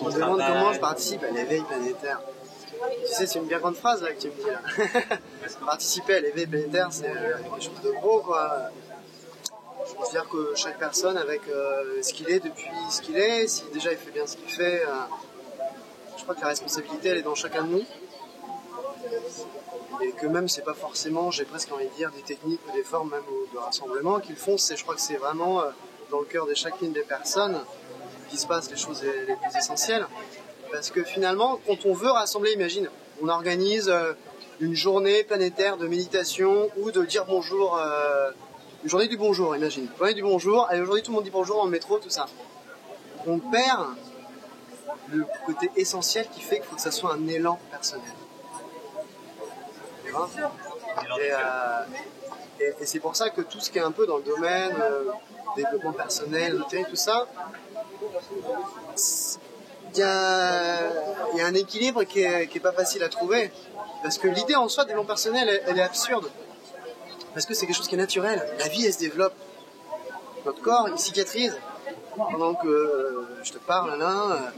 On se demande comment je participe à l'éveil planétaire. Tu sais, c'est une bien grande phrase là que tu me dis là. Participer à l'éveil planétaire, c'est quelque chose de gros quoi. Je considère que chaque personne, avec ce qu'il est depuis ce qu'il est, si déjà il fait bien ce qu'il fait, je crois que la responsabilité elle est dans chacun de nous. Et que même c'est pas forcément, j'ai presque envie de dire, des techniques ou des formes même de rassemblement qu'ils font, je crois que c'est vraiment dans le cœur de chacune des personnes qui se passent les choses les plus essentielles. Parce que finalement, quand on veut rassembler, imagine, on organise une journée planétaire de méditation ou de dire bonjour, une journée du bonjour, imagine. Une journée du bonjour, allez, aujourd'hui tout le monde dit bonjour dans le métro, tout ça. On perd le côté essentiel qui fait qu'il faut que ça soit un élan personnel. Et c'est pour ça que tout ce qui est un peu dans le domaine développement personnel, tout ça, il y a un équilibre qui est pas facile à trouver. Parce que l'idée en soi de développement personnel, elle est absurde. Parce que c'est quelque chose qui est naturel. La vie, elle se développe. Notre corps, il cicatrise. Pendant que je te parle là,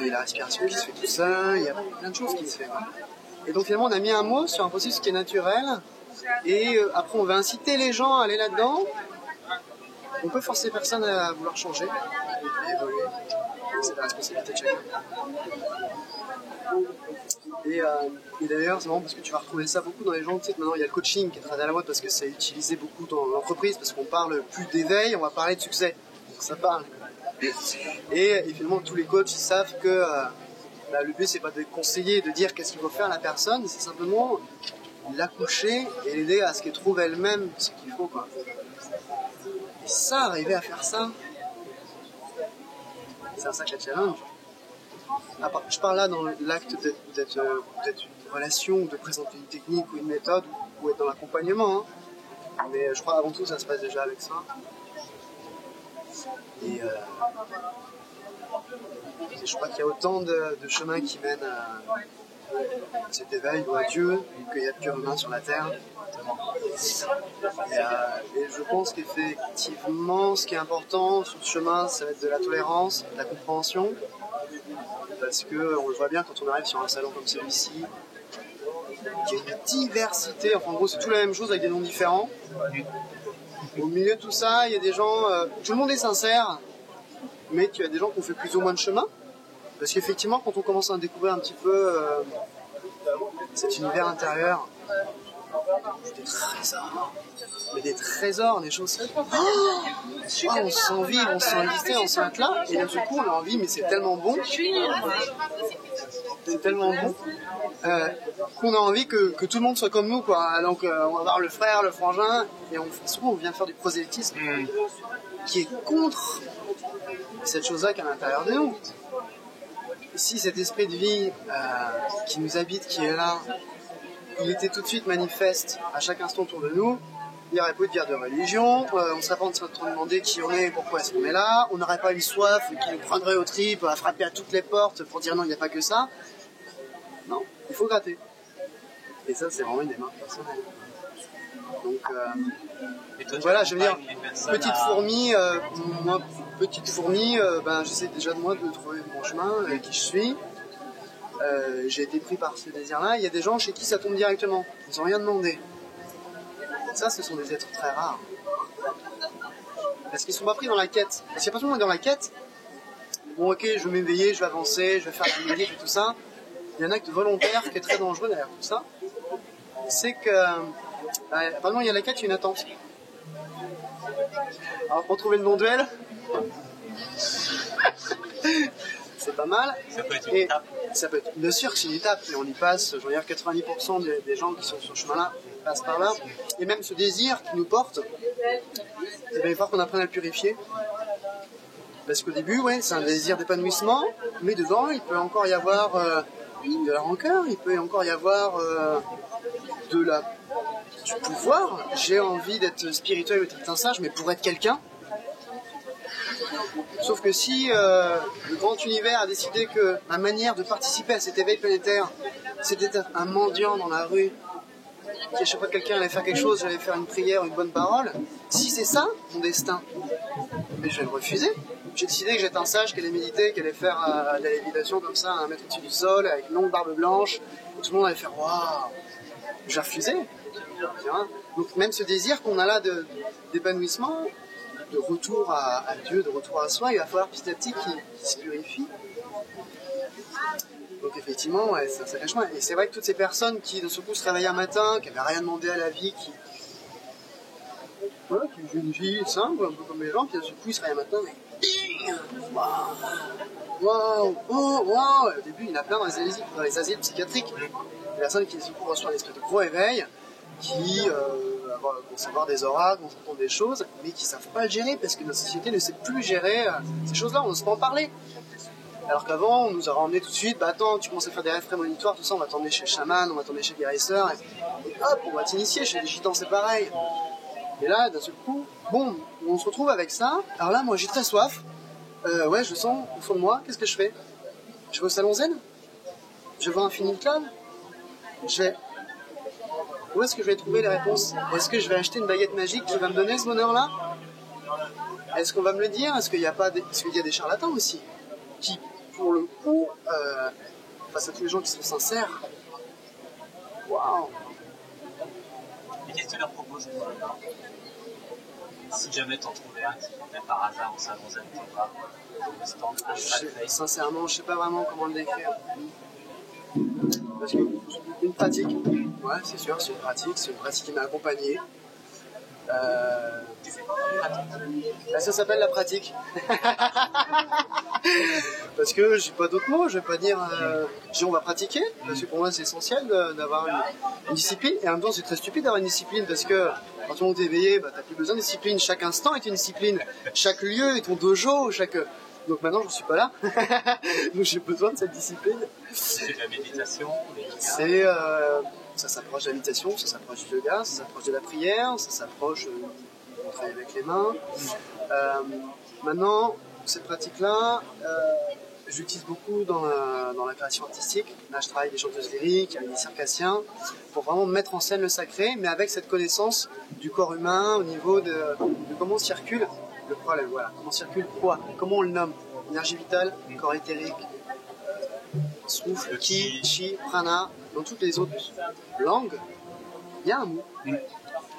il y a la respiration qui se fait tout seul, il y a plein de choses qui se font. Et donc finalement, on a mis un mot sur un processus qui est naturel. Et après, on va inciter les gens à aller là-dedans. On peut forcer personne à vouloir changer et évoluer. C'est la responsabilité de chacun. Et d'ailleurs, c'est marrant parce que tu vas retrouver ça beaucoup dans les gens. Tu sais que maintenant, il y a le coaching qui est très à la mode parce que c'est utilisé beaucoup dans l'entreprise parce qu'on parle plus d'éveil, on va parler de succès. Donc ça parle. Et finalement, tous les coachs ils savent que le but, c'est pas de conseiller, de dire qu'est-ce qu'il faut faire à la personne, c'est simplement l'accoucher et l'aider à ce qu'elle trouve elle-même ce qu'il faut, quoi. Et ça, arriver à faire ça, c'est un sacré challenge. Je parle là dans l'acte d'être une relation, de présenter une technique ou une méthode, ou être dans l'accompagnement. Hein. Mais je crois avant tout, ça se passe déjà avec ça. Et je crois qu'il y a autant de chemins qui mènent à cet éveil ou à Dieu, qu'il y a de cœur humain sur la terre. Et je pense qu'effectivement, ce qui est important sur ce chemin, ça va être de la tolérance, de la compréhension. Parce qu'on le voit bien quand on arrive sur un salon comme celui-ci, il y a une diversité, enfin en gros c'est tout la même chose avec des noms différents. Au milieu de tout ça, il y a des gens, tout le monde est sincère, mais tu as des gens qui ont fait plus ou moins de chemin. Parce qu'effectivement, quand on commence à découvrir un petit peu cet univers intérieur, des trésors. Mais des trésors, des choses. On se sent vivre, on se sent exister, on se sent être là. Et d'un seul coup, on a envie, mais c'est tellement bon. C'est tellement bon. Qu'on a envie que tout le monde soit comme nous, quoi. Donc, on va voir le frère, le frangin. Et souvent, on vient faire du prosélytisme qui est contre cette chose-là qui est à l'intérieur de nous. Si cet esprit de vie qui nous habite, qui est là, il était tout de suite manifeste à chaque instant autour de nous, il n'y aurait pas de guerre de religion, on ne serait pas en train de se demander qui on est et pourquoi est-ce qu'on est là, on n'aurait pas une soif qui nous prendrait aux tripes, à frapper à toutes les portes pour dire non, il n'y a pas que ça. Non, il faut gratter. Et ça, c'est vraiment une démarche personnelle. Donc voilà, je veux dire, petite fourmi, j'essaie déjà de moi de trouver mon chemin, qui je suis. J'ai été pris par ce désir-là. Il y a des gens chez qui ça tombe directement. Ils n'ont rien demandé. Ça, ce sont des êtres très rares. Parce qu'ils ne sont pas pris dans la quête. Parce qu'à partir du moment où on est dans la quête, bon ok, je vais m'éveiller, je vais avancer, je vais faire la médite et tout ça. Il y a un acte volontaire qui est très dangereux derrière tout ça. C'est que, apparemment, il y a la quête, il y a une attente. Alors, pour trouver le bon duel, c'est pas mal. Ça peut être une étape. Ça peut être, bien sûr que c'est une étape, mais on y passe, je veux dire 90% des gens qui sont sur ce chemin-là passent par là. Et même ce désir qui nous porte, il va falloir qu'on apprenne à le purifier. Parce qu'au début, ouais, c'est un désir d'épanouissement, mais dedans, il peut encore y avoir de la rancœur, il peut encore y avoir du pouvoir. J'ai envie d'être spirituel ou d'être un sage, mais pour être quelqu'un. Sauf que si le grand univers a décidé que ma manière de participer à cet éveil planétaire, c'était d'être un mendiant dans la rue, qui à chaque fois que quelqu'un allait faire quelque chose, j'allais faire une prière, une bonne parole, si c'est ça, mon destin, mais je vais le refuser. j'ai décidé que j'étais un sage, qu'elle allait méditer, qu'elle allait faire de la lévitation comme ça, 1 mètre au-dessus du sol, avec une longue barbe blanche, et tout le monde allait faire waouh. J'ai refusé. Donc même ce désir qu'on a là d'épanouissement, de retour à Dieu, de retour à soi, il va falloir petit à petit qu'il se purifie. Donc effectivement, ouais, c'est un sacré chemin. Et c'est vrai que toutes ces personnes qui de ce coup se réveillent un matin, qui n'avaient rien demandé à la vie, qui vivent une vie simple, un peu comme les gens, puis de ce coup ils se réveillent un matin, mais waouh, oh, waouh. Au début, il y en a plein dans les asiles psychiatriques. Des personnes qui se reçoivent des espèces de gros éveils, qui vont savoir des oracles, vont entendre des choses, mais qui ne savent pas le gérer parce que notre société ne sait plus gérer ces choses-là, on n'ose pas en parler. Alors qu'avant, on nous a ramené tout de suite, bah attends, tu commences à faire des rêves prémonitoires, tout ça, on va t'emmener chez le chaman, on va t'emmener chez le guérisseur, et hop, on va t'initier, chez les gitans c'est pareil. Et là, d'un seul coup, bon, on se retrouve avec ça. Alors là, moi j'ai très soif, ouais, je le sens au fond de moi, qu'est-ce que je fais? Je vais au salon zen? Je vais à Infinity Club? Où est-ce que je vais trouver les réponses? Est-ce que je vais acheter une baguette magique qui va me donner ce bonheur-là? Est-ce qu'on va me le dire? Est-ce qu'il y a des charlatans aussi qui, pour le coup, face à tous les gens qui sont sincères, waouh! Et qu'est-ce que tu leur proposes? Si jamais t'en trouvais un qui venait par hasard au salon zen, sincèrement, je sais pas vraiment comment le décrire. Parce qu'une pratique, ouais, c'est sûr, c'est une pratique qui m'a accompagné. Ça s'appelle la pratique. Parce que j'ai pas d'autres mots, je vais pas dire on va pratiquer, parce que pour moi c'est essentiel d'avoir une discipline, et en même temps c'est très stupide d'avoir une discipline, parce que quand tout le monde est éveillé, bah, t'as plus besoin de discipline, chaque instant est une discipline, chaque lieu est ton dojo, donc maintenant j'en suis pas là, donc j'ai besoin de cette discipline. C'est de la méditation. Ça s'approche de la méditation, ça s'approche du yoga, ça s'approche de la prière, ça s'approche de travailler avec les mains. Maintenant, cette pratique-là, j'utilise beaucoup dans la création artistique. Là, je travaille avec des chanteuses lyriques, avec des circassiens, pour vraiment mettre en scène le sacré, mais avec cette connaissance du corps humain au niveau de comment circule le problème. Voilà, comment circule quoi, comment on le nomme. Énergie vitale, corps éthérique, souffle, ki, chi, prana. Dans toutes les autres langues, il y a un mot.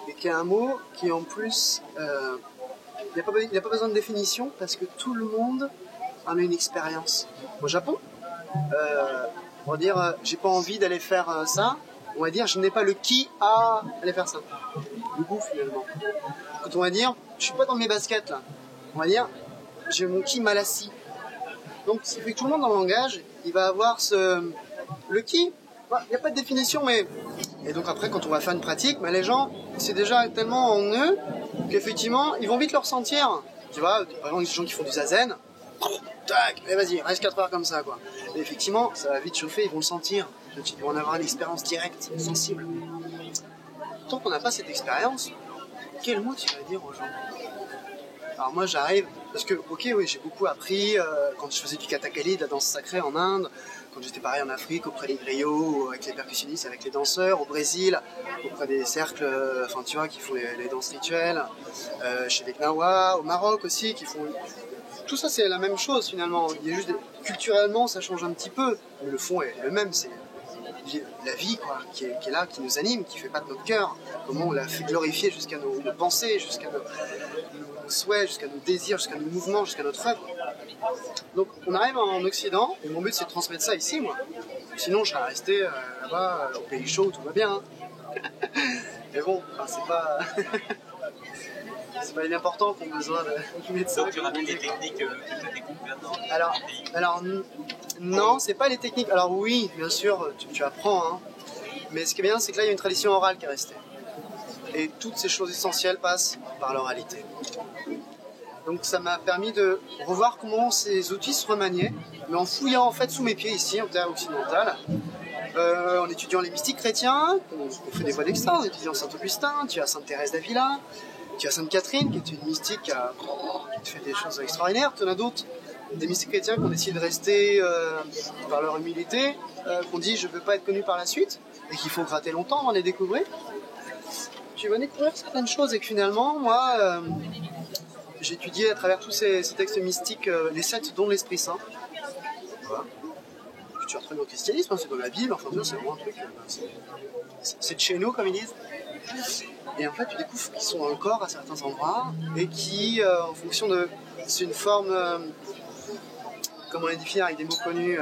Et qui est un mot qui en plus, il n'y a pas besoin de définition parce que tout le monde en a une expérience. Au Japon, on va dire j'ai pas envie d'aller faire ça, on va dire je n'ai pas le ki à aller faire ça. Le goût finalement. Quand on va dire je suis pas dans mes baskets là, on va dire j'ai mon ki malassi. Donc ce qui fait que tout le monde dans le langage, il va avoir le ki. Il n'y a pas de définition, mais... Et donc après, quand on va faire une pratique, les gens, c'est déjà tellement en eux qu'effectivement, ils vont vite le ressentir. Tu vois, par exemple, les gens qui font du zazen, tac, et vas-y, reste 4 heures comme ça, quoi. Et effectivement, ça va vite chauffer, ils vont le sentir. Ils vont en avoir une expérience directe, sensible. Tant qu'on n'a pas cette expérience, quel mot tu vas dire aux gens? Alors moi, j'arrive, parce que, ok, oui, j'ai beaucoup appris quand je faisais du kathakali, de la danse sacrée en Inde, quand j'étais pareil en Afrique, auprès des griots, avec les percussionnistes, avec les danseurs, au Brésil, auprès des cercles, enfin tu vois, qui font les danses rituelles, chez les Gnawa, au Maroc aussi, qui font... Tout ça c'est la même chose finalement, il y a juste culturellement ça change un petit peu, mais le fond est le même, c'est la vie quoi, qui est là, qui nous anime, qui fait battre notre cœur, comment on l'a fait glorifier jusqu'à nos pensées, jusqu'à nos souhaits, jusqu'à nos désirs, jusqu'à nos mouvements, jusqu'à notre œuvre. Donc on arrive en Occident, et mon but c'est de transmettre ça ici, moi. Sinon je serais resté là-bas, au pays chaud, tout va bien. Hein. Mais bon, c'est pas... c'est pas l'important qu'on a besoin de mettre ça. Donc tu ramènes les techniques que tu as découvertes alors non, c'est pas les techniques. Alors oui, bien sûr, tu apprends, hein. Mais ce qui est bien, c'est que là il y a une tradition orale qui est restée. Et toutes ces choses essentielles passent par l'oralité. Donc ça m'a permis de revoir comment ces outils se remaniaient, mais en fouillant en fait sous mes pieds ici, en terre occidentale, en étudiant les mystiques chrétiens, on fait des voies d'extase, en étudiant Saint-Augustin, tu as Sainte Thérèse d'Avila, tu as Sainte Catherine, qui est une mystique qui fait des choses extraordinaires, tu en as d'autres, des mystiques chrétiens qui ont décidé de rester par leur humilité, qu'on dit je ne veux pas être connu par la suite, et qu'il faut gratter longtemps avant de les découvrir. Tu vas découvrir certaines choses et que finalement, moi... j'ai étudié à travers tous ces textes mystiques les 7 dons de l'Esprit Saint. Voilà. Tu retrouves dans le christianisme, hein, c'est dans la Bible, enfin c'est vraiment un truc, c'est de chez nous comme ils disent. Et en fait tu découvres qu'ils sont dans le corps à certains endroits et qui, en fonction de... C'est une forme, comme on l'a défini avec des mots connus,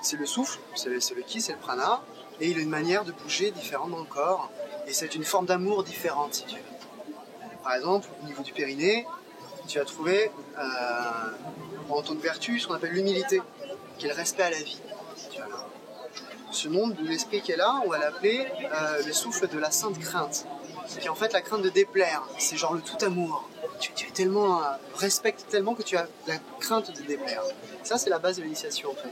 c'est le souffle, c'est le ki, c'est le prana, et il a une manière de bouger différente dans le corps, et c'est une forme d'amour différente si tu veux. Par exemple, au niveau du périnée, tu vas trouver en ton vertu ce qu'on appelle l'humilité, qui est le respect à la vie. Ce nom de l'esprit qui est là, on va l'appeler le souffle de la sainte crainte, qui est en fait la crainte de déplaire, c'est genre le tout amour. Tu es tellement, respectes tellement que tu as la crainte de déplaire. Ça, c'est la base de l'initiation en fait.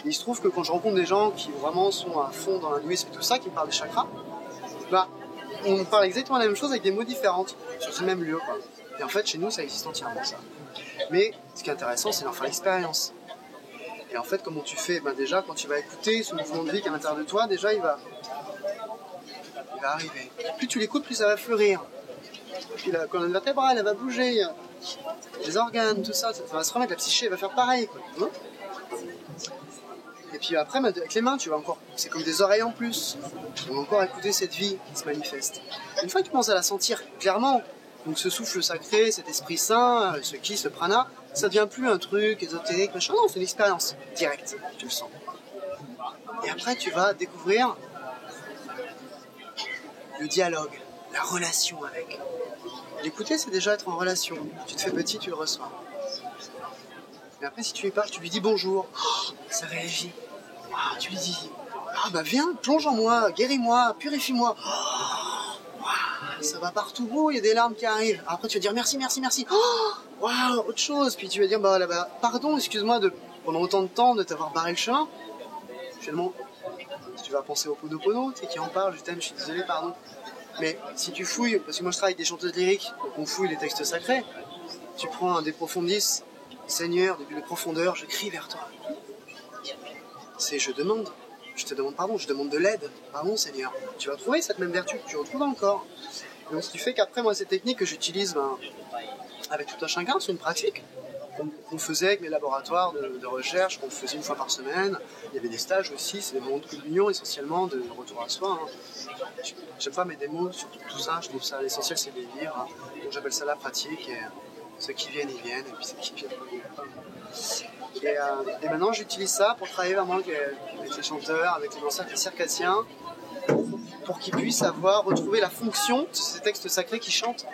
Et il se trouve que quand je rencontre des gens qui vraiment sont à fond dans l'hindouisme et tout ça, qui me parlent des chakras, bah, on parle exactement la même chose avec des mots différents sur ce même lieu, quoi. Et en fait, chez nous, ça existe entièrement, ça. Mais ce qui est intéressant, c'est d'en faire l'expérience. Et en fait, comment tu fais? Ben déjà, quand tu vas écouter ce mouvement de vie qui est à l'intérieur de toi, déjà, il va arriver. Plus tu l'écoutes, plus ça va fleurir. Puis la colonne vertébrale, elle va bouger. Les organes, tout ça, ça va se remettre. La psyché, elle va faire pareil, quoi. Hein? Et puis après, avec les mains, tu vas encore... C'est comme des oreilles en plus. Tu vas encore écouter cette vie qui se manifeste. Une fois que tu commences à la sentir clairement, donc ce souffle sacré, cet esprit saint, ce ki, ce prana, ça devient plus un truc ésotérique, machin. Non, c'est une expérience directe, tu le sens. Et après, tu vas découvrir le dialogue, la relation avec. L'écouter, c'est déjà être en relation. Tu te fais petit, tu le reçois. Mais après, si tu lui parles, tu lui dis bonjour, oh, ça réagit. Ah, tu lui dis, ah bah viens, plonge en moi, guéris-moi, purifie-moi. Oh, wow, ça va partout, oh, il y a des larmes qui arrivent. Après, tu vas dire merci, merci, merci. Oh, wow, autre chose. Puis tu vas dire, bah, là, pardon, excuse-moi pendant autant de temps de t'avoir barré le chemin. Finalement, si tu vas penser au Ponopono, tu sais qui en parle, je t'aime, je suis désolé, pardon. Mais si tu fouilles, parce que moi je travaille avec des chanteuses lyriques, donc on fouille les textes sacrés, tu prends un des profondis, Seigneur, depuis les profondeurs, je crie vers toi. C'est je demande, je te demande pardon, je demande de l'aide, pardon Seigneur. Tu vas trouver cette même vertu que tu retrouves dans le corps. Donc ce qui fait qu'après moi ces techniques que j'utilise avec tout un chacun, c'est une pratique qu'on faisait avec mes laboratoires de recherche, qu'on faisait une fois par semaine. Il y avait des stages aussi, c'est des moments de communion essentiellement, de retour à soi. J'aime pas mettre des mots sur tout ça, je trouve ça l'essentiel c'est de les vivre. Hein. Donc j'appelle ça la pratique, et ceux qui viennent, ils viennent, et puis ceux qui viennent, ils viennent. Et maintenant j'utilise ça pour travailler vraiment avec les chanteurs, avec les danseurs, avec les circassiens, pour qu'ils puissent retrouver la fonction de ces textes sacrés qu'ils chantent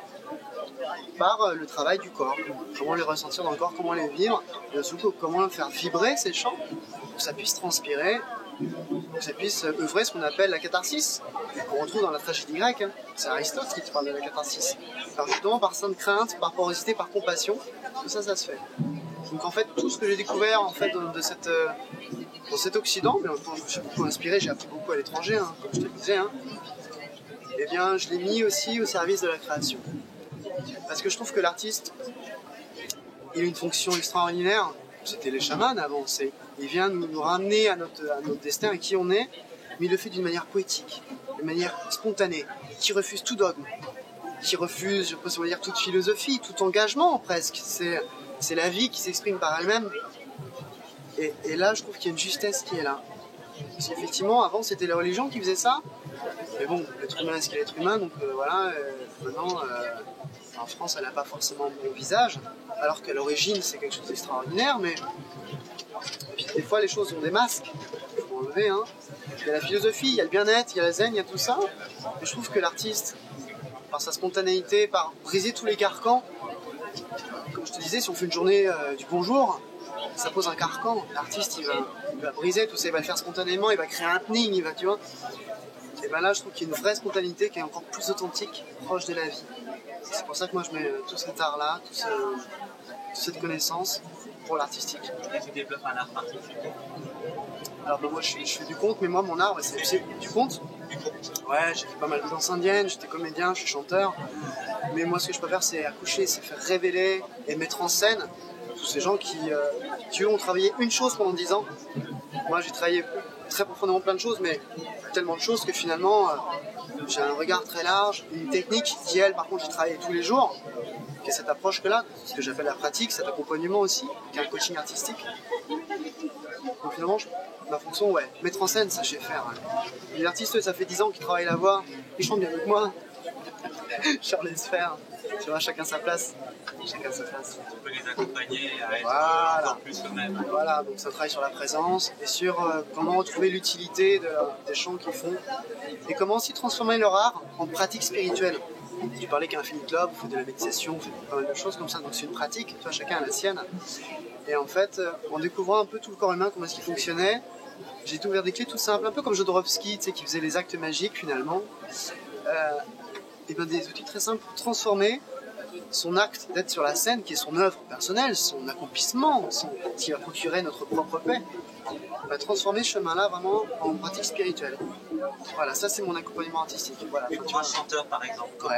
par le travail du corps. Comment les ressentir dans le corps, comment les vivre, et surtout comment faire vibrer ces chants, pour que ça puisse transpirer, pour que ça puisse œuvrer ce qu'on appelle la catharsis, qu'on retrouve dans la tragédie grecque. Hein. C'est Aristote qui te parle de la catharsis. Alors justement par sainte crainte, par porosité, par compassion, tout ça, ça se fait. Donc en fait, tout ce que j'ai découvert en fait dans cet Occident, mais en même temps je me suis beaucoup inspiré, j'ai appris beaucoup à l'étranger, hein, comme je te le disais, hein, eh bien je l'ai mis aussi au service de la création. Parce que je trouve que l'artiste, il a une fonction extraordinaire. C'était les chamans avant. Il vient nous ramener à notre destin, à qui on est, mais il le fait d'une manière poétique, d'une manière spontanée, qui refuse tout dogme, qui refuse, je peux dire, toute philosophie, tout engagement presque. C'est la vie qui s'exprime par elle-même. Et là, je trouve qu'il y a une justesse qui est là. Parce qu'effectivement, avant, c'était la religion qui faisait ça. Mais bon, l'être humain est ce qu'il est l'être humain, donc voilà, maintenant... En France, elle n'a pas forcément bon visage, alors qu'à l'origine, c'est quelque chose d'extraordinaire, mais puis, des fois, les choses ont des masques, il faut enlever. Hein. Il y a la philosophie, il y a le bien-être, il y a la zen, il y a tout ça. Et je trouve que l'artiste, par sa spontanéité, par briser tous les carcans, comme je te disais, si on fait une journée du bonjour, ça pose un carcan. L'artiste, il va briser tout ça, il va le faire spontanément, il va créer un happening, tu vois. Et bien là, je trouve qu'il y a une vraie spontanéité qui est encore plus authentique, proche de la vie. C'est pour ça que moi je mets tout cet art-là, toute cette connaissance pour l'artistique. Et tu développes un art particulier? Alors moi je fais du conte, mais moi mon art c'est du conte. Ouais, j'ai fait pas mal de danse indienne, j'étais comédien, je suis chanteur. Mais moi ce que je préfère c'est accoucher, c'est faire révéler et mettre en scène tous ces gens qui eux ont travaillé une chose pendant 10 ans. Moi j'ai travaillé très profondément plein de choses, mais tellement de choses que finalement, j'ai un regard très large, une technique qui, elle, par contre, j'y travaille tous les jours, qui est cette approche que là, ce que j'appelle la pratique, cet accompagnement aussi, qui est un coaching artistique. Donc finalement, ma fonction, ouais, mettre en scène, ça je sais faire. Ouais. Les artistes, ça fait 10 ans qu'ils travaillent la voix, ils chantent bien avec moi. Je leur laisse faire. Tu vois, chacun sa place. Chacun sa place. Tu peux les accompagner à être Voilà. encore plus eux-mêmes. Voilà, donc ça travaille sur la présence et sur comment trouver l'utilité des chants qu'ils font et comment aussi transformer leur art en pratique spirituelle. Tu parlais qu'un Infinite Club, vous faites de la méditation, vous faites pas mal de choses comme ça, donc c'est une pratique, tu vois, chacun a la sienne. Et en fait, en découvrant un peu tout le corps humain, comment est-ce qu'il fonctionnait, j'ai ouvert des clés tout simples, un peu comme Jodorowsky, tu sais, qui faisait les actes magiques finalement. Et ben des outils très simples pour transformer son acte d'être sur la scène, qui est son œuvre personnelle, son accomplissement, qui va procurer notre propre paix, va transformer ce chemin-là vraiment en pratique spirituelle. Voilà, ça c'est mon accompagnement artistique. Voilà, Et pour un chanteur par exemple, comment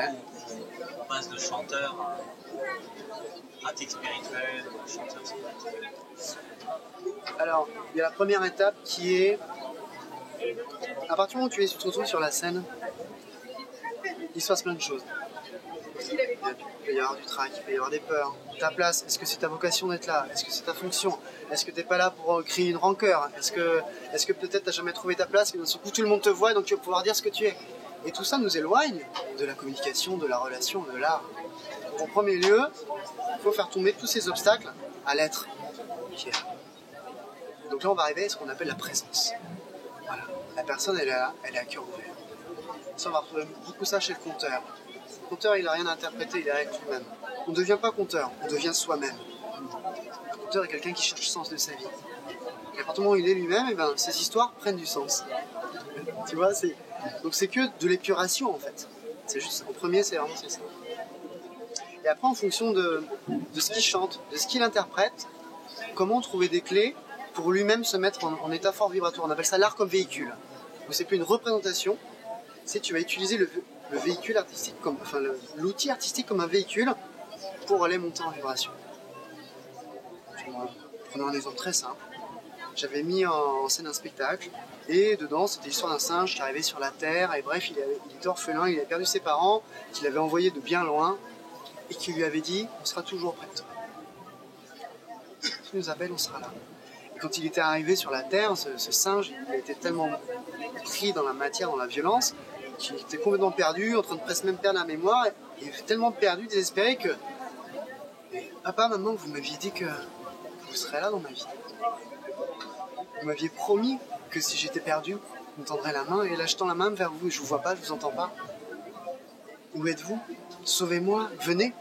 on passe de chanteur à pratique spirituelle ou à chanteur spirituel? Alors, il y a la première étape qui est, à partir du moment où tu te retrouves sur la scène, il se passe plein de choses. Il peut y avoir du trac, il peut y avoir des peurs. Ta place, est-ce que c'est ta vocation d'être là? Est-ce que c'est ta fonction? Est-ce que tu n'es pas là pour créer une rancœur? Est-ce que peut-être tu n'as jamais trouvé ta place et d'un seul coup tout le monde te voit donc tu vas pouvoir dire ce que tu es? Et tout ça nous éloigne de la communication, de la relation, de l'art. En premier lieu, il faut faire tomber tous ces obstacles à l'être qui est là. Donc là on va arriver à ce qu'on appelle la présence. Voilà. La personne elle est là, elle est à cœur ouvert. Ça on va retrouver beaucoup ça chez le conteur. Le conteur, il n'a rien à interpréter, il est avec lui-même. On ne devient pas conteur, on devient soi-même. Le conteur est quelqu'un qui cherche le sens de sa vie. Et à partir du moment où il est lui-même, et ben, ces histoires prennent du sens. Tu vois, donc c'est que de l'épuration en fait. C'est juste, en premier, c'est vraiment ça. Et après, en fonction de ce qu'il chante, de ce qu'il interprète, comment trouver des clés pour lui-même se mettre en état fort vibratoire. On appelle ça l'art comme véhicule. Donc c'est plus une représentation, c'est tu vas utiliser le véhicule artistique, l'outil artistique comme un véhicule pour aller monter en vibration. Prenons un exemple très simple. J'avais mis en scène un spectacle et dedans c'était l'histoire d'un singe qui arrivait sur la terre et bref il était orphelin, il avait perdu ses parents, qu'il avait envoyés de bien loin et qui lui avait dit on sera toujours prêt. Si tu nous appelles, on sera là. Et quand il était arrivé sur la terre, ce singe il était tellement pris dans la matière, dans la violence, qui était complètement perdu, en train de presque même perdre la mémoire, et il était tellement perdu, désespéré que papa, maman, vous m'aviez dit que vous serez là dans ma vie. Vous m'aviez promis que si j'étais perdu, vous me tendrez la main, et là je tends la main vers vous, je vous vois pas, je vous entends pas. Où êtes-vous? Sauvez-moi, venez.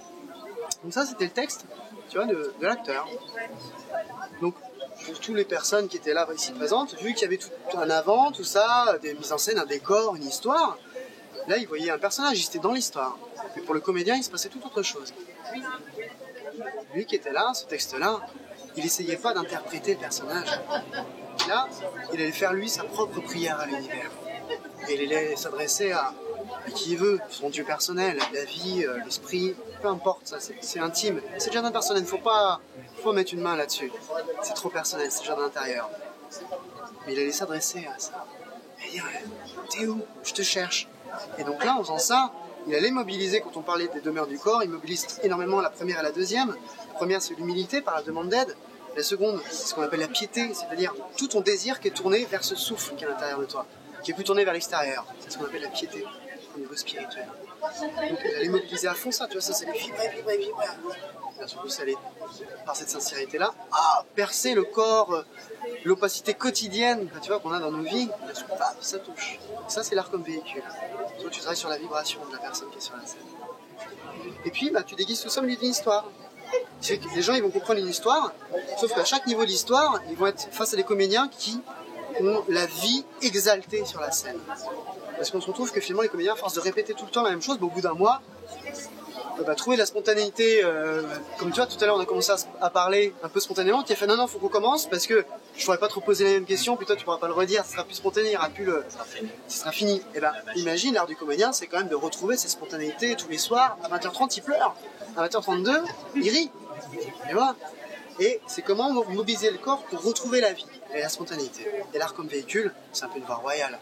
Donc ça c'était le texte, tu vois, de l'acteur. Donc pour toutes les personnes qui étaient là ici présentes, vu qu'il y avait tout un avant, tout ça, des mises en scène, un décor, une histoire, là ils voyaient un personnage, ils étaient dans l'histoire. Mais pour le comédien, il se passait tout autre chose. Lui qui était là, ce texte-là, il essayait pas d'interpréter le personnage. Là, il allait faire lui sa propre prière à l'univers. Et il allait s'adresser à qui il veut, son Dieu personnel, la vie, l'esprit, peu importe, ça c'est intime. C'est le jardin personnel, faut pas mettre une main là-dessus. C'est trop personnel, c'est le jardin intérieur. Mais il allait s'adresser à ça. Et dire, t'es où? Je te cherche. Et donc là, en faisant ça, il allait mobiliser, quand on parlait des demeures du corps, il mobilise énormément la première et la deuxième. La première, c'est l'humilité par la demande d'aide. La seconde, c'est ce qu'on appelle la piété, c'est-à-dire tout ton désir qui est tourné vers ce souffle qui est à l'intérieur de toi, qui est plus tourné vers l'extérieur. C'est ce qu'on appelle la piété au niveau spirituel. Donc il allait mobiliser à fond ça, tu vois, ça c'est vibrer. Et surtout, ça allait, par cette sincérité-là, percer le corps, l'opacité quotidienne, tu vois, qu'on a dans nos vies. Et là, ça touche. Et ça, c'est l'art comme véhicule. Donc, tu travailles sur la vibration de la personne qui est sur la scène. Et puis, tu déguises tout ça au milieu d'une histoire. Les gens, ils vont comprendre une histoire, sauf qu'à chaque niveau de l'histoire, ils vont être face à des comédiens qui ont la vie exaltée sur la scène. Parce qu'on se retrouve que finalement, les comédiens, à force de répéter tout le temps la même chose, au bout d'un mois, trouver la spontanéité, comme tu vois, tout à l'heure on a commencé à parler un peu spontanément, qui a fait non, faut qu'on commence parce que je pourrais pas trop poser les mêmes questions, puis toi tu pourras pas le redire, ça sera plus spontané, il y aura plus ce sera fini. Et imagine, l'art du comédien, c'est quand même de retrouver cette spontanéité tous les soirs, à 20h30 il pleure, à 20h32 il rit, et voilà. Et c'est comment mobiliser le corps pour retrouver la vie et la spontanéité. Et l'art comme véhicule, c'est un peu une voie royale.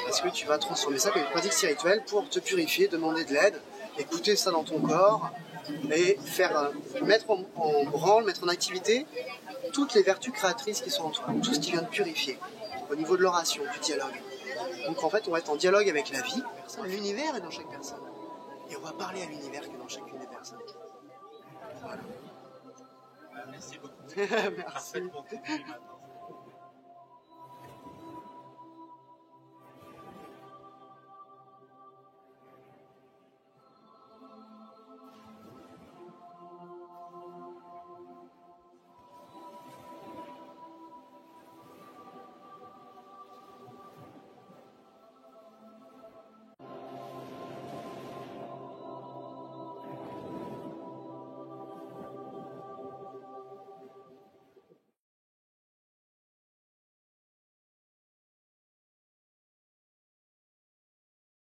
Parce que tu vas transformer ça comme une pratique spirituelle pour te purifier, demander de l'aide, écouter ça dans ton corps et mettre en branle, mettre en activité toutes les vertus créatrices qui sont en toi, tout ce qui vient de purifier au niveau de l'oration, du dialogue. Donc en fait, on va être en dialogue avec la vie, l'univers est dans chaque personne. Et on va parler à l'univers qui est dans chacune des personnes. Voilà. Merci beaucoup. Merci. Parfaitement compris maintenant.